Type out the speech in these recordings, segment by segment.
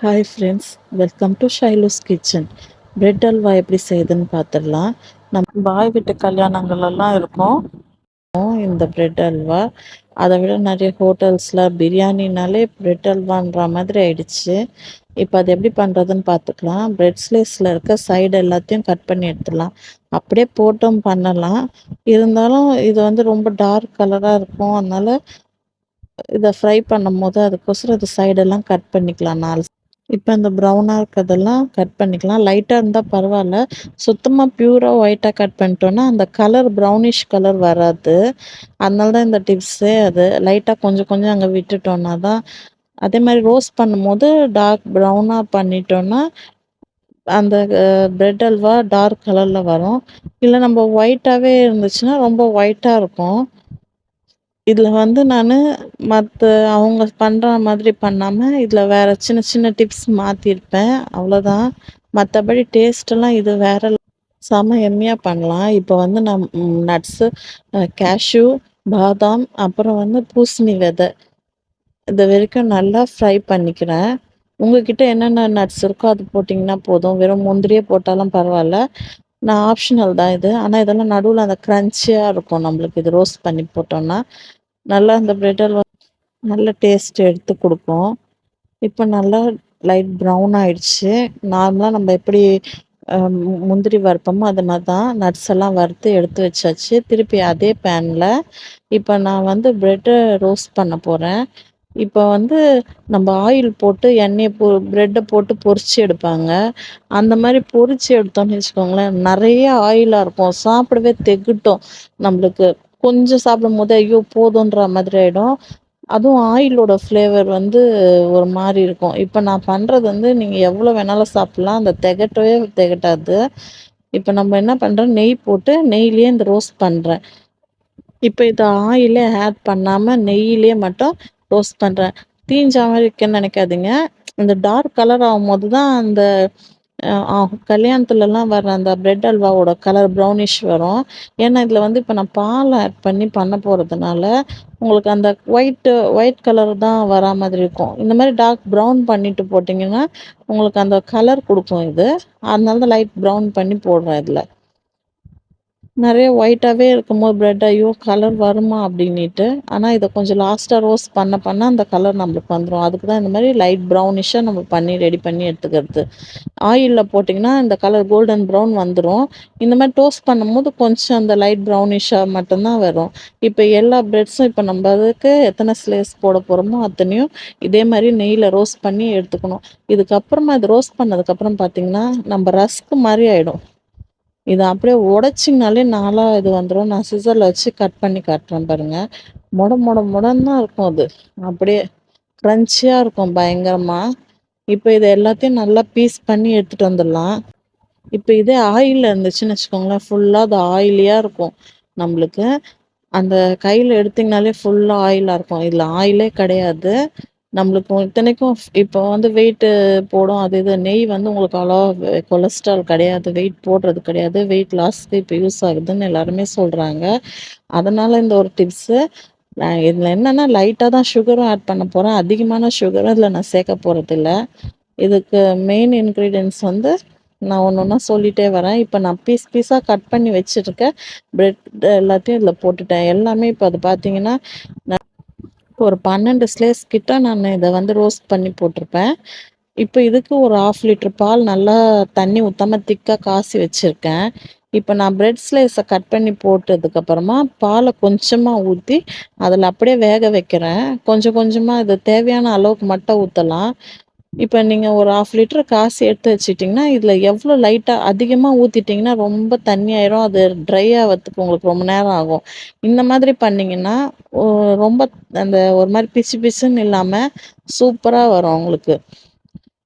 Hi friends, welcome to Shailu's kitchen. Bread halwa எப்படி செய்யுதுன்னு பார்த்துடலாம். நம்ம பாய் வீட்டு கல்யாணங்கள்லாம் இருக்கும் இந்த பிரெட் அல்வா. அதை விட நிறைய ஹோட்டல்ஸில் பிரியாணினாலே பிரெட் அல்வான்ற மாதிரி ஆயிடுச்சு. இப்போ அது எப்படி பண்ணுறதுன்னு பார்த்துக்கலாம். பிரெட் ஸ்லைஸில் இருக்க சைடு எல்லாத்தையும் கட் பண்ணி எடுத்துடலாம். அப்படியே போட்டும் பண்ணலாம். இருந்தாலும் இது வந்து ரொம்ப டார்க் கலராக இருக்கும். அதனால் இதை ஃப்ரை பண்ணும் போது அதுக்கோசரம் இது சைடெல்லாம் கட் பண்ணிக்கலாம். இப்போ இந்த ப்ரௌனா இருக்கிறதெல்லாம் கட் பண்ணிக்கலாம். லைட்டா இருந்தா பரவால்ல. சுத்தமா பியூரா ஒயிட்டா கட் பண்ணிட்டோம்னா, அந்த கலர் ப்ரௌனிஷ் கலர் வராது. அதனால தான் இந்த டிப்ஸே அது. லைட்டா கொஞ்சம் கொஞ்சம் அங்க விட்டுட்டோம்னா தான் அதே மாரி ரோஸ்ட் பண்ணும்போது டார்க் ப்ரௌனா பண்ணிட்டோம்னா, அந்த பிரெட் அல்வா டார்க் கலர்ல வரும். இல்ல நம்ம ஒயிட்டாவே இருந்துச்சுன்னா, ரொம்ப ஒயிட்டா இருக்கும். இதில வந்து நானு மத்த அவங்க பண்ற மாதிரி பண்ணாம, இதில வேற சின்ன சின்ன டிப்ஸ் மாத்தியிருப்பேன். அவ்வளோதான். மத்தபடி டேஸ்ட்டெல்லாம் இது வேற செம எம்மியா பண்ணலாம். இப்போ வந்து நான் நட்ஸு கேஷ்யூ, பாதாம், அப்புறம் வந்து பூசணி விதை இது வரைக்கும் நல்லா ஃப்ரை பண்ணிக்கிறேன். உங்ககிட்ட என்னென்ன நட்ஸ் இருக்கோ அது போட்டிங்கன்னா போதும். வெறும் முந்திரியே போட்டாலும் பரவால்ல. நான் ஆப்ஷனல் தான் இது. ஆனா இதெல்லாம் நடுவுல அந்த கிரன்ச்சியா இருக்கும் நம்மளுக்கு இது ரோஸ்ட் பண்ணி போட்டோம்னா. நல்லா அந்த பிரெட் அல்வா நல்ல டேஸ்ட் எடுத்து குடுக்கும். இப்ப நல்லா லைட் ப்ரவுன் ஆயிடுச்சு. நார்மலா நம்ம எப்படி முந்திரி வறுப்போமோ அது மாரி தான் நட்ஸ் எல்லாம் வறுத்து எடுத்து வச்சாச்சு. திருப்பி அதே பேன்ல இப்ப நான் வந்து பிரெட்ட ரோஸ்ட் பண்ண போறேன். இப்ப வந்து நம்ம ஆயில் போட்டு எண்ணெய பிரெட்ட போட்டு பொரிச்சு எடுப்பாங்க. அந்த மாரி பொரிச்சு எடுத்தோம்னு வச்சுக்கோங்களேன், நெறைய ஆயிலா இருக்கும். சாப்பிடவே தெகட்டும் நம்மளுக்கு. கொஞ்சம் சாப்பிடும்போது ஐயோ! போதுன்ற மாதிரி ஆயிடும். அதுவும் ஆயிலோட ஃப்ளேவர் வந்து ஒரு மாரி இருக்கும். இப்ப நான் பண்றது வந்து நீங்க எவ்வளோ வேணாலும் சாப்பிடலாம். அந்த தெகட்டவே தெகட்டாது. இப்ப நம்ம என்ன பண்றோம், நெய் போட்டு நெய்யிலேயே இந்த ரோஸ்ட் பண்றேன். இப்ப இத ஆயிலே ஆட் பண்ணாம நெய்யிலேயே மட்டும் ரோஸ்ட் பண்றேன். தீஞ்ச மாரி இருக்குன்னு நெனைக்காதீங்க. இந்த டார்க் கலர் ஆகும்போது தான் அந்த அ ஆ கல்யாணத்துலலாம் வர அந்த பிரெட் அல்வாவோட கலர் ப்ரௌனிஷ் வரும். ஏன்னா, இதில வந்து இப்ப நான் பால் ஆட் பண்ணி பண்ண போறதுனால, உங்களுக்கு அந்த ஒயிட் கலர் தான் வரா மாதிரி இருக்கும். இந்த மாரி டார்க் ப்ரவுன் பண்ணிட்டு போட்டிங்கன்னா, உங்களுக்கு அந்த கலர் குடுக்கும் இது. அதனால தான் லைட் ப்ரவுன் பண்ணி போடுறேன் இதுல. நெறைய ஒயிட்டாவே இருக்கும்போது பிரெட் ஐயோ! கலர் வருமா அப்டின்னிட்டு. ஆனா இத கொஞ்சம் லாஸ்ட்டா ரோஸ்ட் பண்ண பண்ண அந்த கலர் நம்மளுக்கு வந்துரும். அதுக்கு தான் இந்த மாரி லைட் ப்ரௌனிஷா நம்ம பண்ணி ரெடி பண்ணி எடுத்துக்கிறது. ஆயில்ல போட்டிங்கன்னா இந்த கலர் கோல்டன் ப்ரவுன் வந்துரும். இந்த மாரி டோஸ்ட் பண்ணும்போது கொஞ்சம் அந்த லைட் ப்ரௌனிஷா மட்டும் தான் வரும். இப்ப எல்லா பிரெட்ஸும் இப்ப நம்ப அதுக்கு எத்தன ஸ்லைஸ் போட போறோமோ அத்தனையும் இதே மாரி நெய்யில ரோஸ்ட் பண்ணி எடுத்துக்கணும். இதுக்கப்புறமா இது ரோஸ்ட் பண்ணதுக்கப்புறம் பார்த்தீங்கன்னா, நம்ப ரஸ்க் மாரி ஆயிடும். இத அப்படியே உடைச்சிங்கனாலே நாலா இது வந்துரும். நான் சிசர்ல வச்சு கட் பண்ணி காட்டுறேன் பாருங்க. மொட மொட மொடன்னு தான் இருக்கும் அது. அப்படியே கிரன்ச்சியா இருக்கும் பயங்கரமா. இப்ப இத எல்லாத்தையும் நல்லா பீஸ் பண்ணி எடுத்துட்டு வந்துடலாம். இப்ப இதே ஆயில்ல இருந்துச்சுன்னு வச்சுக்கோங்களேன், ஃபுல்லா அது ஆயிலியா இருக்கும் நம்மளுக்கு. அந்த கையில எடுத்தீங்கனாலே ஃபுல்லா ஆயிலா இருக்கும். இதுல ஆயிலே கிடையாது. நம்மளுக்கு இத்தனைக்கும் இப்போ வந்து வெயிட்டு போடும். அது இது நெய் வந்து உங்களுக்கு அவ்வளவா கொலஸ்ட்ரால் கிடையாது. வெயிட் போடுறது கிடையாது. வெயிட் லாஸ்க்கு இப்போ யூஸ் ஆகுதுன்னு எல்லாருமே சொல்றாங்க. அதனால இந்த ஒரு டிப்ஸு. நான் இதில என்னன்னா லைட்டா தான் சுகரும் ஆட் பண்ண போறேன். அதிகமான சுகரும் இதில நான் சேர்க்க போறதில்ல. இதுக்கு மெயின் இன்கிரீடியன்ட்ஸ் வந்து நான் ஒண்ணு ஒண்ணா சொல்லிட்டே வரேன். இப்ப நான் பீஸ் பீஸா கட் பண்ணி வச்சிருக்க பிரெட் எல்லாத்தையும் இதில போட்டுட்டேன். எல்லாமே இப்ப அது பார்த்தீங்கன்னா, ஒரு 12 ஸ்லைஸ் கிட்ட நான் இத வந்து ரோஸ்ட் பண்ணி போட்டிருப்பேன். இப்ப இதுக்கு ஒரு 1/2 லிட்டர் பால் நல்லா தண்ணி ஊத்தாம திக்கா காய்ச்சி வச்சிருக்கேன். இப்ப நான் பிரெட் ஸ்லைஸ கட் பண்ணி போட்டதுக்கப்புறமா, பால கொஞ்சமா ஊத்தி, அதில அப்படியே வேக வைக்கிறேன். கொஞ்சம் கொஞ்சமா இது தேவையான அளவுக்கு மட்டும் ஊத்தலாம். இப்ப நீங்க ஒரு 1/2 லிட்டர் காய்ச்சி எடுத்து வச்சுட்டீங்கன்னா, இதில எவ்வளோ லைட்டா அதிகமா ஊத்திட்டீங்கன்னா, ரொம்ப தண்ணி ஆயிரும். அது ட்ரை ஆவறதுக்கு உங்களுக்கு ரொம்ப நேரம் ஆகும். இந்த மாதிரி பண்ணீங்கன்னா, ஒ ரொம்ப அந்த ஒரு மாரி பிசு பிசுன்னு இல்லாம, சூப்பரா வரும் உங்களுக்கு.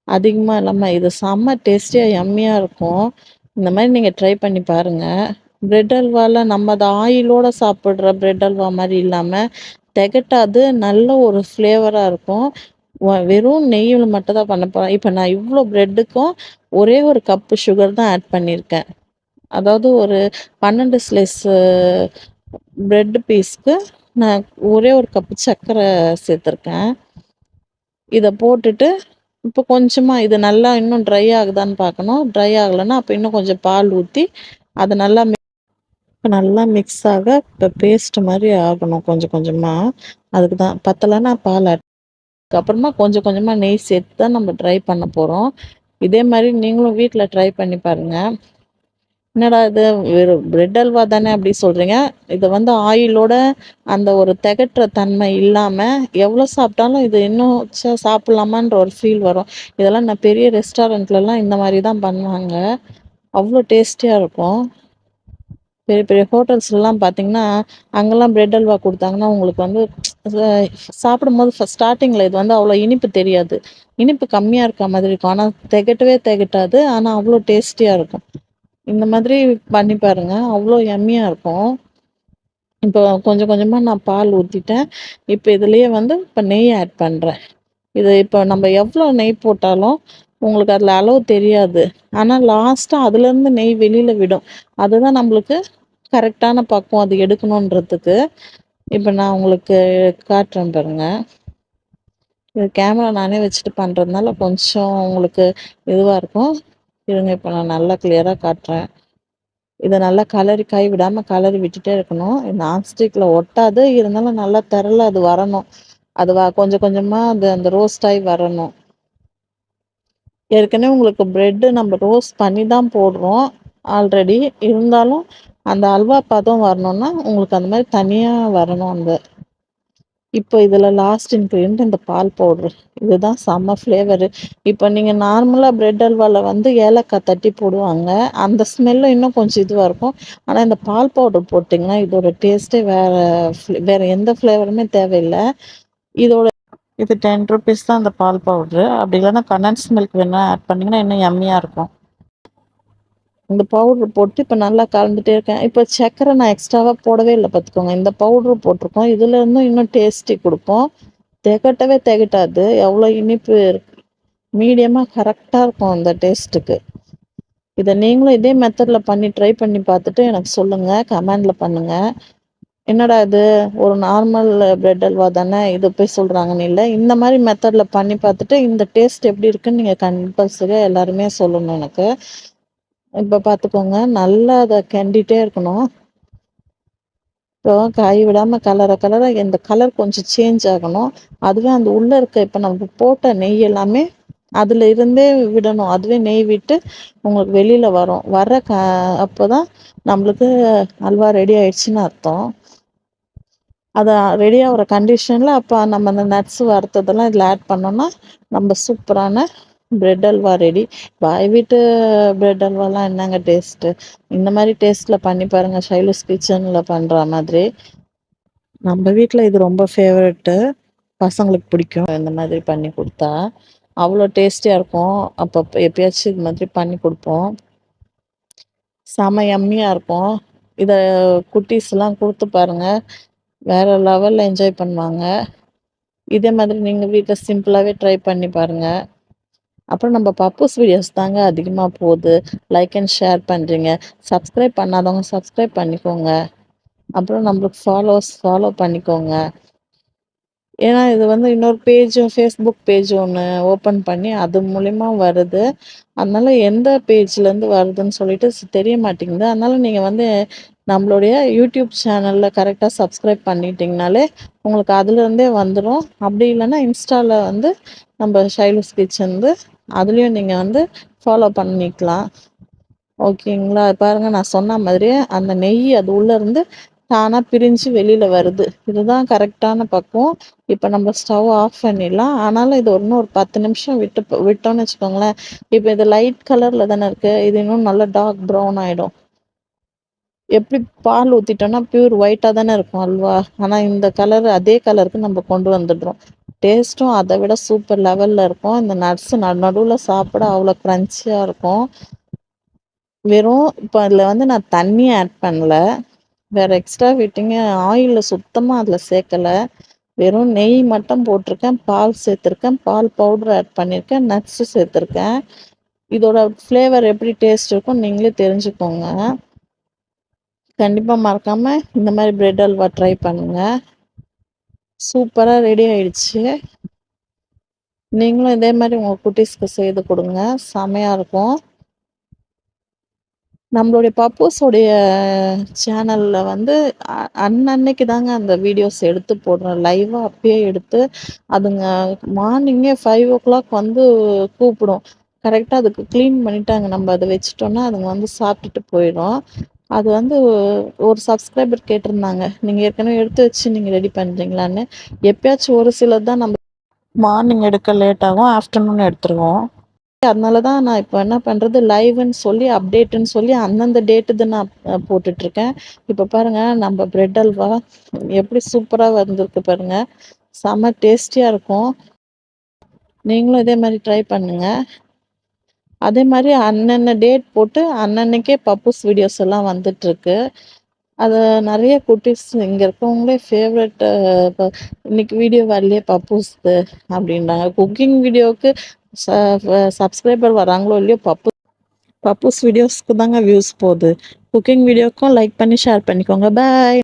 அதிகமா இல்லாம இது செம்ம டேஸ்டியா யம்மியா இருக்கும். இந்த மாரி நீங்க ட்ரை பண்ணி பாருங்க. பிரெட் அல்வால நம்ம அத ஆயிலோட சாப்பிடுற பிரெட் அல்வா மாரி இல்லாம, தெகட்டாது. நல்ல ஒரு ஃப்ளேவரா இருக்கும். வெறும் நெய்யில மட்டும் தான் பண்ண போறேன். இப்ப நான் இவ்ளோ பிரெட்டுக்கும் ஒரே ஒரு கப்பு சுகர் தான் ஆட் பண்ணியிருக்கேன். அதாவது ஒரு 12 ஸ்லைஸு பிரெட் பீஸ்க்கு நான் ஒரே ஒரு கப்பு சர்க்கரை சேர்த்துருக்கேன். இத போட்டுட்டு இப்போ கொஞ்சமா இது நல்லா இன்னும் ட்ரை ஆகுதான்னு பார்க்கணும். ட்ரை ஆகலன்னா, அப்ப இன்னும் கொஞ்சம் பால் ஊத்தி, அத நல்லா மிக்ஸ் ஆக இப்ப பேஸ்ட் மாரி ஆகணும் கொஞ்சம் கொஞ்சமா. அதுக்கு தான் பத்தலன்னா பால் ஆட் அப்புறமா கொஞ்சம் கொஞ்சமா நெய் சேர்த்து தான் நம்ம ட்ரை பண்ண போறோம். இதே மாரி நீங்களும் வீட்ல ட்ரை பண்ணி பாருங்க. என்னடா இது வெறும் பிரெட் அல்வா தானே அப்படி சொல்றீங்க. இத வந்து ஆயிலோட அந்த ஒரு தெகட்டுற தன்மை இல்லாம, எவ்வளோ சாப்பிட்டாலும் இது இன்னும் சாப்பிடலாமான்ற ஒரு ஃபீல் வரும். இதெல்லாம் நான் பெரிய ரெஸ்டாரண்ட்லலாம் இந்த மாரி தான் பண்ணுவாங்க. அவ்வளோ டேஸ்டியா இருக்கும். பெரிய பெரிய ஹோட்டல்ஸ்லலாம் பார்த்தீங்கன்னா, அங்கலாம் பிரெட் அல்வா குடுத்தாங்கன்னா, உங்களுக்கு வந்து சாப்பிடும்போது ஸ்டார்ட்டிங்கில இது வந்து அவ்வளோ இனிப்பு தெரியாது. இனிப்பு கம்மியா இருக்க மாதிரி இருக்கும். ஆனா தெகட்டவே தெகட்டாது. ஆனா அவ்வளோ டேஸ்டியா இருக்கும். இந்த மாதிரி பண்ணி பாருங்க. அவ்வளோ யம்மியா இருக்கும். இப்போ கொஞ்சம் கொஞ்சமா நான் பால் ஊத்திட்டேன். இப்ப இதுலயே வந்து இப்ப நெய் ஆட் பண்றேன். இது இப்ப நம்ம எவ்வளோ நெய் போட்டாலும் உங்களுக்கு அதில அளவு தெரியாது. ஆனா லாஸ்ட்டா அதுலேருந்து நெய் வெளில விடும். அதுதான் நம்மளுக்கு கரெக்டான பக்குவம் அது எடுக்கணுன்றதுக்கு. இப்ப நான் உங்களுக்கு காட்டுறேன் பாருங்க. இது கேமரா நானே வச்சுட்டு பண்றதுனால கொஞ்சம் உங்களுக்கு இதுவா இருக்கும். இருங்க இப்ப நான் நல்லா கிளியரா காட்டுறேன். இத நல்லா கை விடாம கலரி விட்டுட்டே இருக்கணும். நான்ஸ்டிக்ல ஒட்டாது. இருந்தாலும் நல்லா தெறல அது வரணும். அது கொஞ்சம் கொஞ்சமா அந்த ரோஸ்ட் ஆயி வரணும். ஏற்கனவே உங்களுக்கு பிரெட் நம்ம ரோஸ்ட் பண்ணி தான் போடுறோம் ஆல்ரெடி. இருந்தாலும் அந்த அல்வா பதம் வரணும்னா, உங்களுக்கு அந்த மாரி தனியா வரணும் அந்த இப்போ இதில லாஸ்ட் இன்கிரீடியன்ட் இந்த பால் பவுடரு. இதுதான் செம்ம ஃப்ளேவரு. இப்போ நீங்க நார்மலா பிரெட் அல்வால வந்து ஏலக்காய் தட்டி போடுவாங்க. அந்த ஸ்மெல்லும் இன்னும் கொஞ்சம் இதுவா இருக்கும். ஆனா இந்த பால் பவுடர் போட்டிங்கன்னா, இதோட டேஸ்ட்டே வேற எந்த ஃப்ளேவருமே தேவையில்ல. இதோட இது ₹10 தான் அந்த பால் பவுடரு. அப்படி இல்லன்னா கண்டன்ஸ் மில்க் வேணா ஆட் பண்ணீங்கன்னா, இன்னும் யம்மியா இருக்கும். இந்த பவுடர் போட்டு இப்ப நல்லா கலந்துட்டே இருக்கேன். இப்ப சர்க்கரை நான் எக்ஸ்ட்ராவா போடவே இல்ல பார்த்துக்கோங்க. இந்த பவுடர் போட்டிருக்கோம். இதுல இருந்தும் இன்னும் டேஸ்டி குடுக்கும். தெகட்டவே தெகட்டாது. எவ்வளோ இனிப்பு மீடியமா கரெக்ட்டா இருக்கும் அந்த டேஸ்ட்டுக்கு. இத நீங்களும் இதே மெத்தட்ல பண்ணி ட்ரை பண்ணி பார்த்துட்டு எனக்கு சொல்லுங்க. கமெண்ட்ல பண்ணுங்க. என்னடா இது ஒரு நார்மல் பிரெட் அல்வா தானே, இத போய் சொல்றாங்கன்னு இல்ல. இந்த மாரி மெத்தட்ல பண்ணி பார்த்துட்டு, இந்த டேஸ்ட் எப்படி இருக்குன்னு நீங்க கம்பல்சரியா எல்லாருமே சொல்லணும் எனக்கு. இப்ப பார்த்துக்கோங்க. நல்லா அத கிண்டிட்டே இருக்கணும். இப்போ கை விடாம கலர இந்த கலர் கொஞ்சம் சேஞ்ச் ஆகணும். அதுவே அந்த உள்ள இருக்க இப்ப நம்ம போட்ட நெய் எல்லாமே அதுல இருந்தே விடணும். அதுவே நெய் விட்டு உங்களுக்கு வெளில வரும். அப்பதான் நம்மளுக்கு அல்வா ரெடி ஆயிடுச்சுன்னு அர்த்தம். அத ரெடி ஆகுற கண்டிஷன்ல அப்ப நம்ம அந்த நட்ஸ் வறுத்ததெல்லாம் இதில ஆட் பண்ணோம்னா, நம்ம சூப்பரான பிரெட் அல்வா ரெடி. பாய் வீட்டு பிரெட் அல்வாலாம் என்னங்க டேஸ்ட்டு. இந்த மாரி டேஸ்ட்ல பண்ணி பாருங்க. ஷைலூஸ் கிச்சன்ல பண்ற மாதிரி. நம்ம வீட்ல இது ரொம்ப ஃபேவரெட்டு. பசங்களுக்கு பிடிக்கும். இந்த மாதிரி பண்ணி குடுத்தா. அவ்வளோ டேஸ்டியா இருக்கும். அப்பப்ப எப்பயாச்சும் இது மாதிரி பண்ணி குடுப்போம். செம யம்மியா இருக்கும். இத குட்டீஸ்லாம் குடுத்து பாருங்க. வேற லெவல்ல என்ஜாய் பண்ணுவாங்க. இதே மாதிரி நீங்க வீட்ல சிம்பிளாவே ட்ரை பண்ணி பாருங்க. அப்புறம் நம்ம பப்பூஸ் வீடியோஸ் தாங்க அதிகமா போது. லைக் அண்ட் ஷேர் பண்றீங்க. சப்ஸ்கிரைப் பண்ணாதவங்க சப்ஸ்கிரைப் பண்ணிக்கோங்க. அப்புறம் நம்மளுக்கு ஃபாலோ பண்ணிக்கோங்க. ஏன்னா இது வந்து இன்னொரு Facebook பேஜ் ஒண்ணு ஓப்பன் பண்ணி அது மூலியமா வருது. அதனால எந்த பேஜ்லேருந்து வருதுன்னு சொல்லிட்டு தெரிய மாட்டேங்குது. அதனால நீங்க வந்து நம்மளுடைய யூடியூப் சேனல்ல கரெக்ட்டா சப்ஸ்கிரைப் பண்ணிட்டீங்கனாலே, உங்களுக்கு அதுலேருந்தே வந்துரும். அப்படி இல்லன்னா இன்ஸ்டால வந்து நம்ம ஷைலூஸ் கிச்சன் அதுலயும் நீங்க வந்து ஃபாலோ பண்ணிக்கலாம். ஓகேங்களா? பாருங்க நான் சொன்ன மாதிரியே அந்த நெய் அது உள்ளருந்து தானா பிரிஞ்சு வெளில வருது. இதுதான் கரெக்ட்டான பக்குவம். இப்ப நம்ம ஸ்டவ் ஆஃப் பண்ணிடலாம். ஆனாலும் இது இன்னும் ஒரு 10 நிமிஷம் விட்டோம்னு வச்சுக்கோங்களேன், இப்ப இது லைட் கலர்ல தானே இருக்கு. இது இன்னும் நல்லா டார்க் ப்ரவுன் ஆயிடும். எப்படி பால் ஊத்திட்டோம்னா பியூர் ஒயிட்டா தானே இருக்கும் அல்வா. ஆனா இந்த கலர் அதே கலருக்கு நம்ம கொண்டு வந்துடுறோம். டேஸ்ட்டும் அத விட சூப்பர் லெவல்ல இருக்கும். இந்த நட்ஸ் நடுவுல சாப்பிட அவ்வளோ கிரன்ச்சியா இருக்கும். வெறும் இப்ப அதில வந்து நான் தண்ணி ஆட் பண்ணல. வேற எக்ஸ்ட்ரா ஃபிட்டிங்கு ஆயில்ல சுத்தமா அதில சேர்க்கல. வெறும் நெய் மட்டும் போட்டிருக்கேன். பால் சேர்த்துருக்கேன். பால் பவுடர் ஆட் பண்ணியிருக்கேன். நட்ஸு சேர்த்துருக்கேன். இதோட ஃப்ளேவர் எப்படி டேஸ்ட் இருக்கும்னு நீங்களே தெரிஞ்சுக்கோங்க. கண்டிப்பா மறக்காம இந்த மாரி பிரெட் அல்வா ட்ரை பண்ணுங்க. சூப்பரா ரெடி ஆயிடுச்சு. நீங்களும் இதே மாரி உங்க குட்டீஸ்க்கு செய்து குடுங்க. செமையா இருக்கும். நம்மளுடைய பப்பூஸோடைய சேனல்ல வந்து அன்னன்னைக்கு தாங்க அந்த வீடியோஸ் எடுத்து போடுறேன். லைவா அப்பயே எடுத்து அதுங்க மார்னிங்கே 5:00 வந்து கூப்பிடும். கரெக்ட்டா அதுக்கு கிளீன் பண்ணிட்டாங்க. நம்ம அத வச்சுட்டோம்னா, அதுங்க வந்து சாப்பிட்டுட்டு போயிடும். அது வந்து ஒரு சப்ஸ்கிரைபர் கேட்டிருந்தாங்க. நீங்க ஏற்கனவே எடுத்து வச்சு நீங்க ரெடி பண்றீங்களான்னு. எப்பயாச்சும் ஒரு சிலது தான் நம்ம மார்னிங் எடுக்க லேட் ஆகும். ஆஃப்டர்நூன் எடுத்துருவோம். அதனால தான் நான் இப்ப என்ன பண்றது, லைவ்ன்னு சொல்லி, அப்டேட்டுன்னு சொல்லி அந்தந்த டேட்டு தான் நான் போட்டுட்ருக்கேன். இப்ப பாருங்க, நம்ம பிரெட் அல்வா எப்படி சூப்பரா வந்திருக்கு பாருங்க. செம்ம டேஸ்டியா இருக்கும். நீங்களும் இதே மாரி ட்ரை பண்ணுங்க. அதே மாரி அன்னன்ன டேட் போட்டு அன்னன்னைக்கே பப்பூஸ் வீடியோஸ் எல்லாம் வந்துட்டுருக்கு. அத நெறைய குட்டீஸ் இங்க இருக்கவங்களே ஃபேவரட் இன்னைக்கு வீடியோ வரலையே பப்பூஸ்து அப்படின்றாங்க. குக்கிங் வீடியோவுக்கு ச சப்ஸ்கிரைபர் வராங்களோ இல்லையோ பப்பூஸ் வீடியோஸ்க்கு தாங்க வியூஸ் போது. குக்கிங் வீடியோக்கும் லைக் பண்ணி ஷேர் பண்ணிக்கோங்க. பாய்.